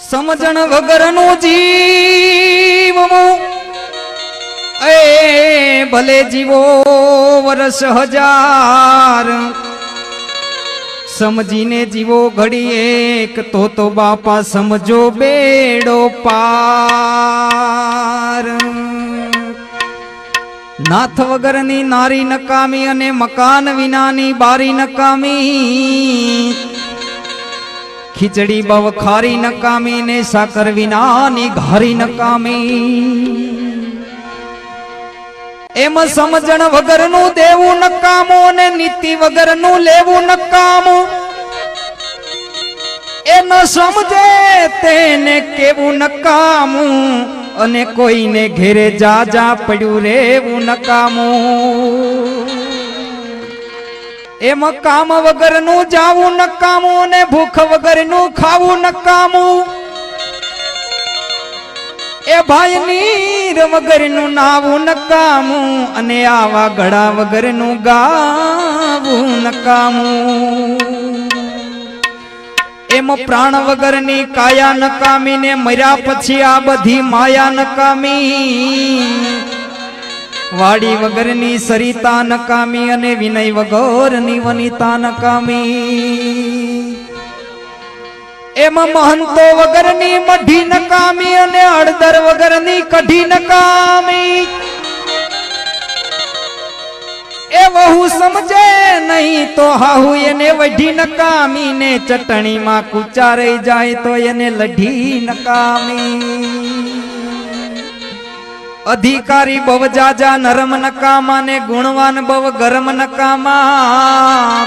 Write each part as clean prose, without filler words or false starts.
સમજણ વગરનું જીવવું એ ભલે જીવો વર્ષ હજાર, સમજીને જીવો ઘડી એક તો બાપા સમજો બેડો પાર। નાથ વગરની નારી નકામી અને મકાન વિનાની બારી નકામી, ખીચડી બવ ખારી નકામી ને સાકર વિનાની ઘારી નકામી। એમ સમજણ વગરનું દેવું નકામું ને નીતિ વગરનું લેવું નકામું। એ ન સમજે તેને કેવું નકામું અને કોઈને ઘેરે જા જા પડ્યું રેવું નકામું। એમ કામ વગરનું જાવું નકામું અને ભૂખ વગરનું ખાવું નકામું। એ ભાઈ નીર વગરનું નાવું નકામું અને આવા ગળા વગરનું ગાવું નકામું। એમ પ્રાણ વગરની કાયા નકામી ને મર્યા પછી આ બધી માયા નકામી। વાડી વગરની સરિતા નકામી અને વિનય વગરની વનિતા નકામી। એમ મહંતો વગરની મઢી નકામી અને હળદર વગરની કઢી નકામી। એ વહુ સમજે નહીં તો હાહુ એને વઢી નકામી ને ચટણીમાં કૂચા રહી જાય તો એને લઢી નકામી। અધિકારી બવ જાજા નરમ નકામા ને ગુણવાન બવ ગરમ નકામા।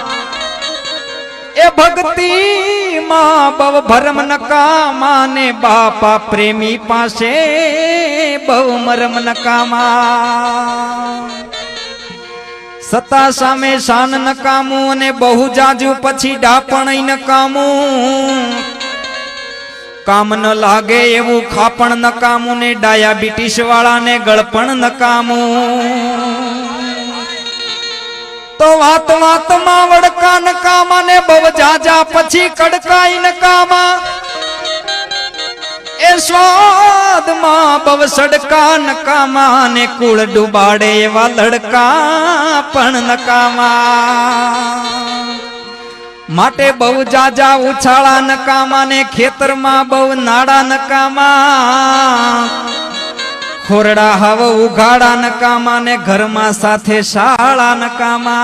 એ ભક્તિ માં બવ ભરમ નકામા ને બાપા પ્રેમી પાસે બવ મરમ નકામા। સત્તા સામે શાન નકામું અને બહુ જાજુ પછી ડાપણ નકામું। કામ ન લાગે એવું ખાપણ નકામું ને ડાયાબિટીસ વાળાને ગળપણ નકામું। તો વાત વાતમાં વડકા નકામા ને બવ જાજા પછી કડકાઈ નકામા। એ સ્વાદમાં બવ સડકા નકામા ને કુળ ડુબાડે એવા લડકા પણ નકામા। માટે બહુ જાજા ઉછાળા નકામા ને ખેતરમાં બહુ નાડા નકામા। ખોરડા હવ ઉઘાડા નકામા ને ઘરમાં સાથે શાળા નકામા।